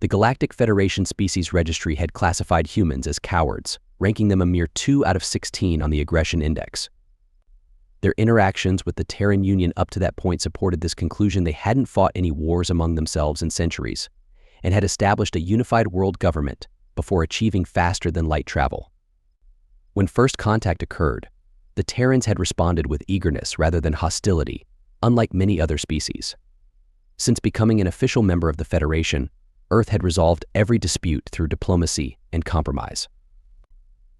The Galactic Federation Species Registry had classified humans as cowards, ranking them a mere 2 out of 16 on the aggression index. Their interactions with the Terran Union up to that point supported this conclusion. They hadn't fought any wars among themselves in centuries, and had established a unified world government before achieving faster-than-light travel. When first contact occurred, the Terrans had responded with eagerness rather than hostility, unlike many other species. Since becoming an official member of the Federation, Earth had resolved every dispute through diplomacy and compromise.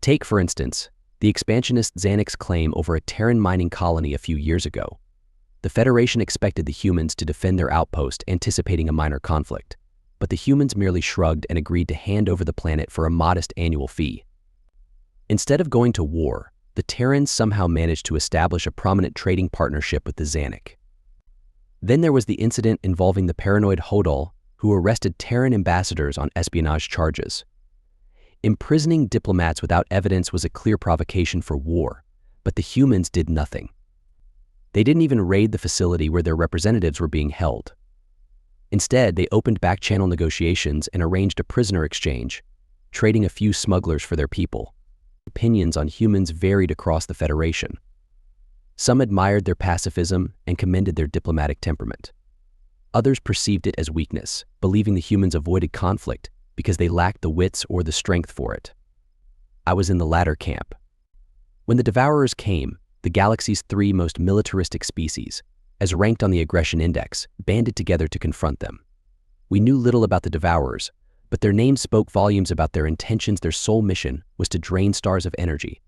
Take, for instance, the expansionist Xanax claim over a Terran mining colony a few years ago. The Federation expected the humans to defend their outpost, anticipating a minor conflict, but the humans merely shrugged and agreed to hand over the planet for a modest annual fee. Instead of going to war, the Terrans somehow managed to establish a prominent trading partnership with the Xanax. Then there was the incident involving the paranoid Hodol, who arrested Terran ambassadors on espionage charges. Imprisoning diplomats without evidence was a clear provocation for war, but the humans did nothing. They didn't even raid the facility where their representatives were being held. Instead, they opened back-channel negotiations and arranged a prisoner exchange, trading a few smugglers for their people. Opinions on humans varied across the Federation. Some admired their pacifism and commended their diplomatic temperament. Others perceived it as weakness, believing the humans avoided conflict because they lacked the wits or the strength for it. I was in the latter camp. When the Devourers came, the galaxy's 3 most militaristic species, as ranked on the aggression index, banded together to confront them. We knew little about the Devourers, but their names spoke volumes about their intentions. Their sole mission was to drain stars of energy.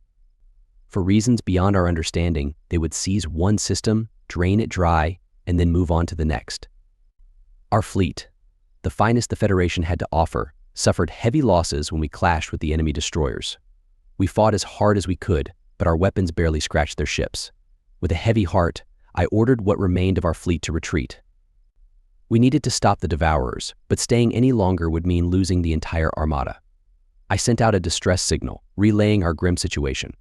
For reasons beyond our understanding, they would seize one system, drain it dry, and then move on to the next. Our fleet, the finest the Federation had to offer, suffered heavy losses when we clashed with the enemy destroyers. We fought as hard as we could, but our weapons barely scratched their ships. With a heavy heart, I ordered what remained of our fleet to retreat. We needed to stop the Devourers, but staying any longer would mean losing the entire armada. I sent out a distress signal, relaying our grim situation,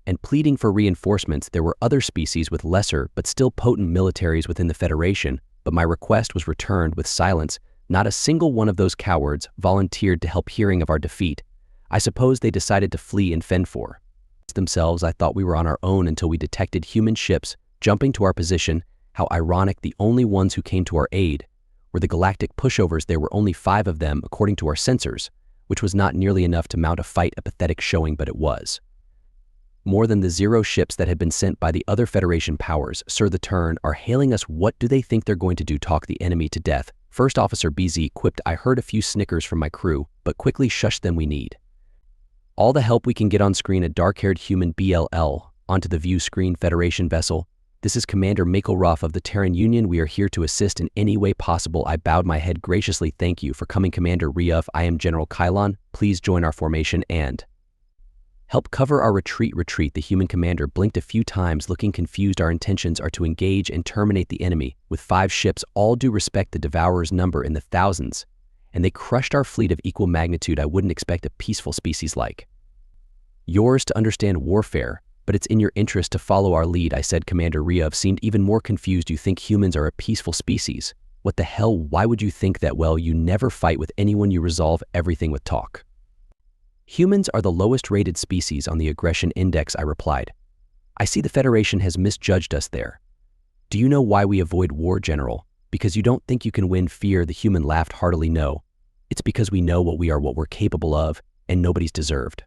and pleading for reinforcements. There were other species with lesser but still potent militaries within the Federation, but my request was returned with silence. Not a single one of those cowards volunteered to help. Hearing of our defeat, I suppose they decided to flee and fend for themselves. I thought we were on our own until we detected human ships jumping to our position. How ironic, the only ones who came to our aid were the galactic pushovers. There were only 5 of them according to our sensors, which was not nearly enough to mount a fight. A pathetic showing, but it was more than the 0 ships that had been sent by the other Federation powers. Sir, the Turn are hailing us. What do they think they're going to do? Talk the enemy to death? First Officer BZ quipped. I heard a few snickers from my crew, but quickly shushed them. We need all the help we can get on screen. A dark-haired human BLL onto the view screen. Federation vessel. This is Commander Makelroff of the Terran Union. We are here to assist in any way possible. I bowed my head graciously. Thank you for coming, Commander Ryuf. I am General Kylon. Please join our formation and help cover our retreat. The human commander blinked a few times, looking confused. Our intentions are to engage and terminate the enemy with 5 ships. All due respect, the Devourers number in the thousands, and they crushed our fleet of equal magnitude. I wouldn't expect a peaceful species like yours to understand warfare, but it's in your interest to follow our lead, I said. Commander Ryuf seemed even more confused. You think humans are a peaceful species? What the hell? Why would you think that? Well, you never fight with anyone. You resolve everything with talk. Humans are the lowest rated species on the aggression index, I replied. I see the Federation has misjudged us there. Do you know why we avoid war, General? Because you don't think you can win fear? The human laughed heartily. No, it's because we know what we are, what we're capable of, and nobody's deserved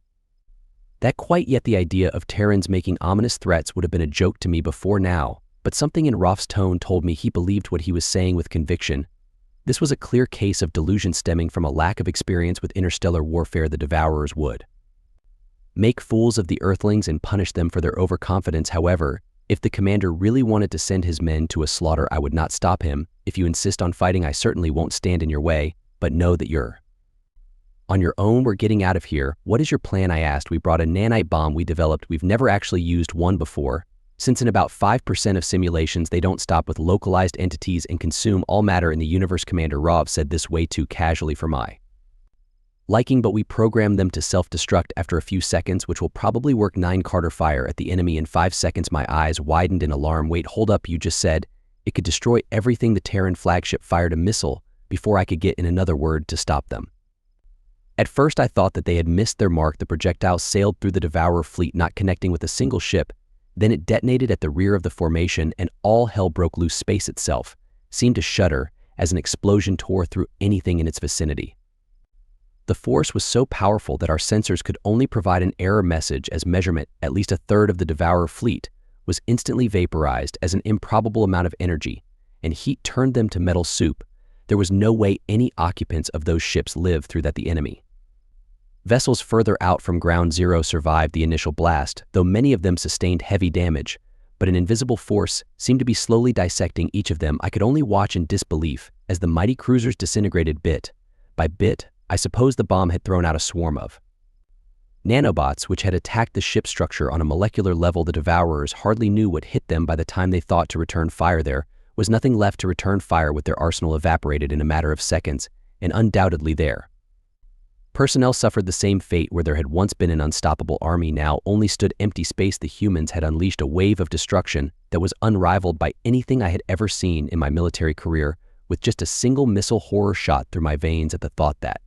that quite yet. The idea of Terrans making ominous threats would have been a joke to me before now, but something in Roth's tone told me he believed what he was saying with conviction. This was a clear case of delusion stemming from a lack of experience with interstellar warfare. The Devourers would make fools of the Earthlings and punish them for their overconfidence. However, if the commander really wanted to send his men to a slaughter, I would not stop him. If you insist on fighting, I certainly won't stand in your way, but know that you're on your own. We're getting out of here. What is your plan? I asked. We brought a nanite bomb we developed. We've never actually used one before. Since in about 5% of simulations they don't stop with localized entities and consume all matter in the universe. Commander Rov said this way too casually for my liking, but we programmed them to self-destruct after a few seconds, which will probably work. 9 Carter fire at the enemy in 5 seconds. My eyes widened in alarm. Wait, hold up, you just said it could destroy everything. The Terran flagship fired a missile before I could get in another word to stop them. At first I thought that they had missed their mark. The projectile sailed through the Devourer fleet, not connecting with a single ship. Then it detonated at the rear of the formation, and all hell broke loose. Space itself seemed to shudder as an explosion tore through anything in its vicinity. The force was so powerful that our sensors could only provide an error message as measurement. At least a third of the Devourer fleet was instantly vaporized as an improbable amount of energy and heat turned them to metal soup. There was no way any occupants of those ships lived through that. The enemy vessels further out from Ground Zero survived the initial blast, though many of them sustained heavy damage, but an invisible force seemed to be slowly dissecting each of them. I could only watch in disbelief as the mighty cruisers disintegrated bit by bit. I suppose the bomb had thrown out a swarm of nanobots which had attacked the ship structure on a molecular level. The Devourers hardly knew what hit them. By the time they thought to return fire, there was nothing left to return fire, with their arsenal evaporated in a matter of seconds, and undoubtedly their personnel suffered the same fate. Where there had once been an unstoppable army, now only stood empty space. The humans had unleashed a wave of destruction that was unrivaled by anything I had ever seen in my military career, with just a single missile. Horror shot through my veins at the thought that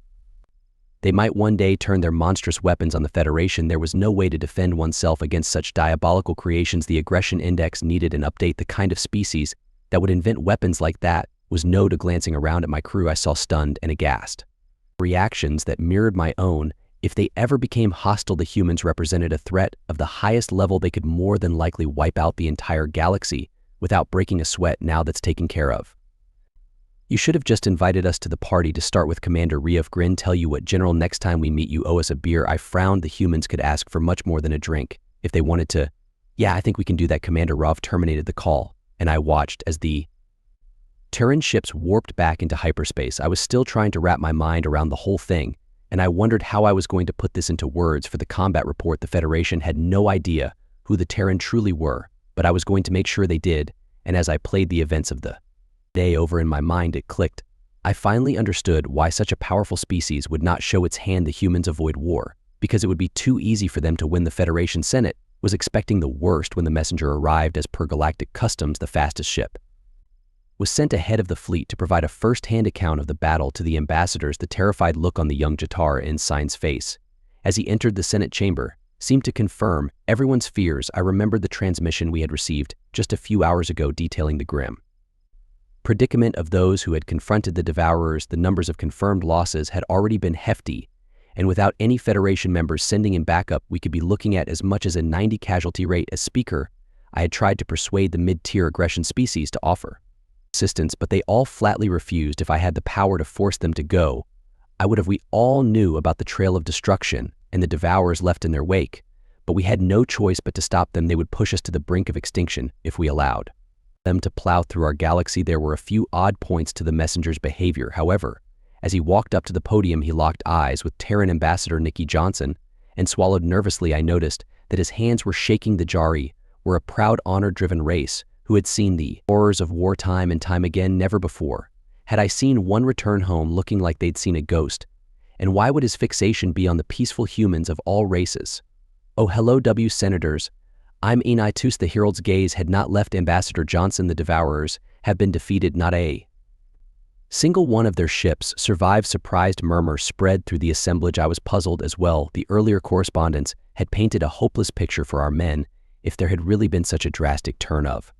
they might one day turn their monstrous weapons on the Federation. There was no way to defend oneself against such diabolical creations. The aggression index needed an update. The kind of species that would invent weapons like that was no to. Glancing around at my crew, I saw stunned and aghast reactions that mirrored my own. If they ever became hostile, the humans represented a threat of the highest level. They could more than likely wipe out the entire galaxy without breaking a sweat. Now that's taken care of. You should have just invited us to the party to start with. Commander Rieff grinned. Tell you what, General, next time we meet you owe us a beer. I frowned. The humans could ask for much more than a drink if they wanted to. Yeah, I think we can do that. Commander Rov terminated the call, and I watched as the Terran ships warped back into hyperspace. I was still trying to wrap my mind around the whole thing, and I wondered how I was going to put this into words for the combat report. The Federation had no idea who the Terran truly were, but I was going to make sure they did, and as I played the events of the day over in my mind, it clicked. I finally understood why such a powerful species would not show its hand. The humans avoid war because it would be too easy for them to win. The Federation Senate was expecting the worst when the messenger arrived. As per galactic customs, the fastest ship was sent ahead of the fleet to provide a first-hand account of the battle to the ambassadors. The terrified look on the young Jatar Ensign's face as he entered the Senate chamber seemed to confirm everyone's fears. I remembered the transmission we had received just a few hours ago detailing the grim predicament of those who had confronted the Devourers. The numbers of confirmed losses had already been hefty, and without any Federation members sending in backup, we could be looking at as much as a 90 casualty rate. As Speaker, I had tried to persuade the mid-tier aggression species to offer assistance, but they all flatly refused. If I had the power to force them to go, I would have. We all knew about the trail of destruction and the Devourers left in their wake, but we had no choice but to stop them. They would push us to the brink of extinction if we allowed them to plow through our galaxy. There were a few odd points to the messenger's behavior, however. As he walked up to the podium, he locked eyes with Terran Ambassador Nikki Johnson and swallowed nervously. I noticed that his hands were shaking. The Jari were a proud, honor-driven race who had seen the horrors of war time and time again. Never before had I seen one return home looking like they'd seen a ghost. And why would his fixation be on the peaceful humans of all races? Oh, hello, Senators. I'm Enitus. The herald's gaze had not left Ambassador Johnson. The Devourers have been defeated. Not a single one of their ships survived. Surprised murmur spread through the assemblage. I was puzzled as well. The earlier correspondents had painted a hopeless picture for our men. If there had really been such a drastic turn of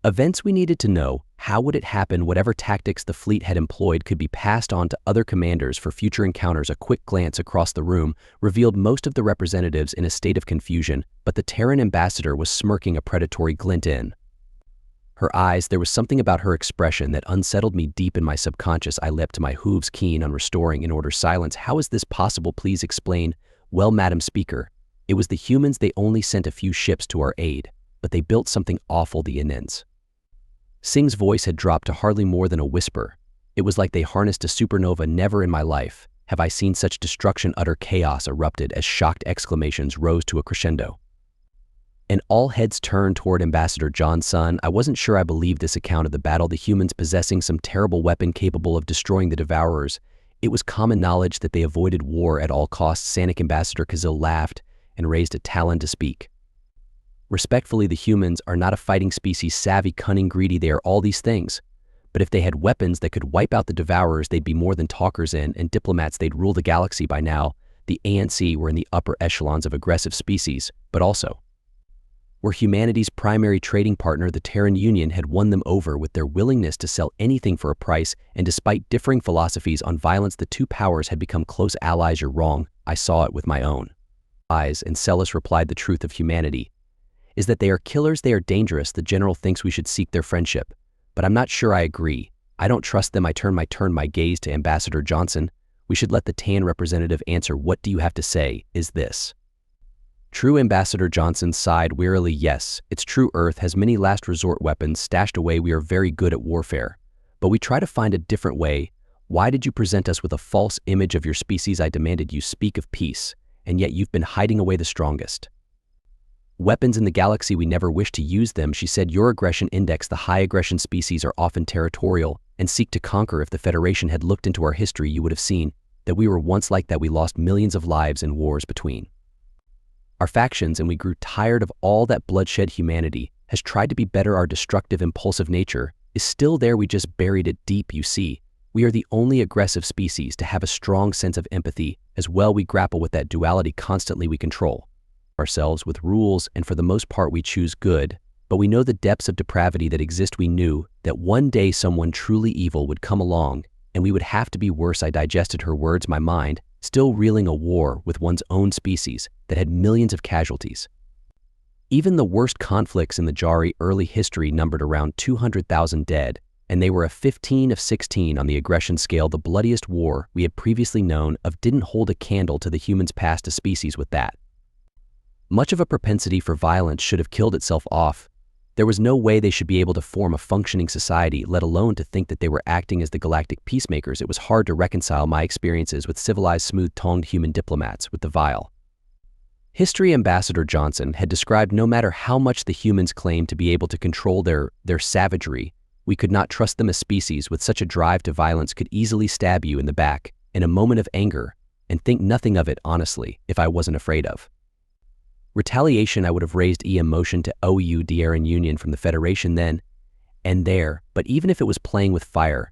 events, we needed to know how would it happen. Whatever tactics the fleet had employed could be passed on to other commanders for future encounters. A quick glance across the room revealed most of the representatives in a state of confusion, but the Terran ambassador was smirking, a predatory glint in her eyes. There was something about her expression that unsettled me deep in my subconscious. I leapt to my hooves, keen on restoring in order silence. How is this possible? Please explain. Well, Madam Speaker, it was the humans. They only sent a few ships to our aid, but they built something awful. The Inens Singh's voice had dropped to hardly more than a whisper. It was like they harnessed a supernova. Never in my life have I seen such destruction. Utter chaos erupted as shocked exclamations rose to a crescendo, and all heads turned toward Ambassador Johnson. I wasn't sure I believed this account of the battle. The humans possessing some terrible weapon capable of destroying the Devourers. It was common knowledge that they avoided war at all costs. Sanic Ambassador Kazil laughed and raised a talon to speak. Respectfully, the humans are not a fighting species. Savvy, cunning, greedy, they are all these things. But if they had weapons that could wipe out the Devourers, they'd be more than talkers in, and diplomats, they'd rule the galaxy by now. The ANC were in the upper echelons of aggressive species, but also were humanity's primary trading partner. The Terran Union had won them over with their willingness to sell anything for a price, and despite differing philosophies on violence, the two powers had become close allies. You're wrong. I saw it with my own eyes. And Celis replied, the truth of humanity is that they are killers, they are dangerous. The general thinks we should seek their friendship, but I'm not sure I agree. I don't trust them. I turn my gaze to Ambassador Johnson. We should let the TAN representative answer. What do you have to say? Is this true? Ambassador Johnson sighed wearily. Yes, it's true. Earth has many last resort weapons stashed away. We are very good at warfare, but we try to find a different way. Why did you present us with a false image of your species? I demanded you speak of peace, and yet you've been hiding away the strongest weapons in the galaxy. We never wish to use them, she said. Your aggression index. The high aggression species are often territorial and seek to conquer. If the Federation had looked into our history, you would have seen that we were once like that. We lost millions of lives in wars between our factions, and we grew tired of all that bloodshed. Humanity has tried to be better. Our destructive, impulsive nature is still there. We just buried it deep. You see, we are the only aggressive species to have a strong sense of empathy as well. We grapple with that duality constantly. We control ourselves with rules, and for the most part we choose good, but we know the depths of depravity that exist. We knew that one day someone truly evil would come along, and we would have to be worse. I digested her words, my mind still reeling. A war with one's own species that had millions of casualties. Even the worst conflicts in the Jari early history numbered around 200,000 dead, and they were a 15 of 16 on the aggression scale. The bloodiest war we had previously known of didn't hold a candle to the humans past. A species with that much of a propensity for violence should have killed itself off. There was no way they should be able to form a functioning society, let alone to think that they were acting as the galactic peacemakers. It was hard to reconcile my experiences with civilized, smooth-tongued human diplomats with the vile history Ambassador Johnson had described. No matter how much the humans claimed to be able to control their savagery, we could not trust them. A species with such a drive to violence could easily stab you in the back in a moment of anger and think nothing of it. Honestly, if I wasn't afraid of retaliation, I would have raised emotion to OU Terran Union from the Federation then and there. But even if it was playing with fire,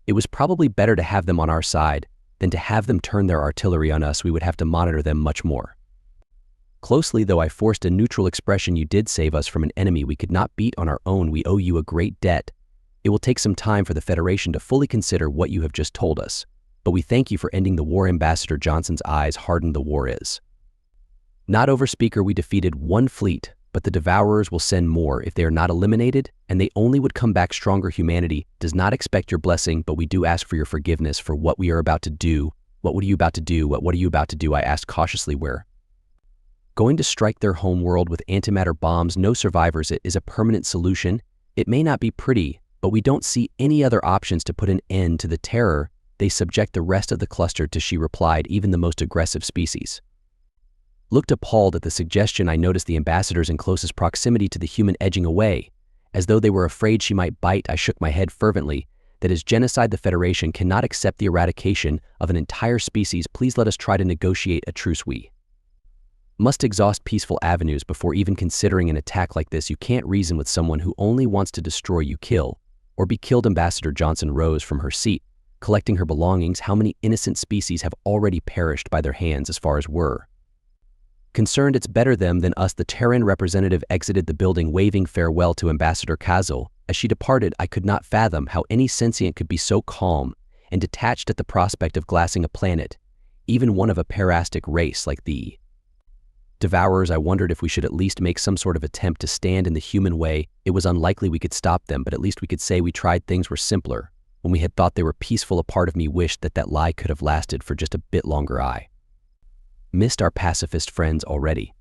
it was probably better to have them on our side than to have them turn their artillery on us. We would have to monitor them much more closely, though. I forced a neutral expression. You did save us from an enemy we could not beat on our own. We owe you a great debt. It will take some time for the Federation to fully consider what you have just told us, but we thank you for ending the war. Ambassador Johnson's eyes hardened. The war is not over, Speaker. We defeated one fleet, but the Devourers will send more if they are not eliminated, and they only would come back stronger. Humanity does not expect your blessing, but we do ask for your forgiveness for what we are about to do. What are you about to do? What are you about to do? I asked cautiously. We're going to strike their homeworld with antimatter bombs. No survivors. It is a permanent solution. It may not be pretty, but we don't see any other options to put an end to the terror they subject the rest of the cluster to, she replied. Even the most aggressive species looked appalled at the suggestion. I noticed the ambassadors in closest proximity to the human edging away, as though they were afraid she might bite. I shook my head fervently. That is genocide. The Federation cannot accept the eradication of an entire species. Please let us try to negotiate a truce. We must exhaust peaceful avenues before even considering an attack like this. You can't reason with someone who only wants to destroy you. Kill or be killed. Ambassador Johnson rose from her seat, collecting her belongings. How many innocent species have already perished by their hands? As far as we're concerned, it's better them than us. The Terran representative exited the building, waving farewell to Ambassador Kazil. As she departed, I could not fathom how any sentient could be so calm and detached at the prospect of glassing a planet, even one of a parastic race like the Devourers. I wondered if we should at least make some sort of attempt to stand in the human way. It was unlikely we could stop them, but at least we could say we tried. Things were simpler when we had thought they were peaceful. A part of me wished that lie could have lasted for just a bit longer. I missed our pacifist friends already.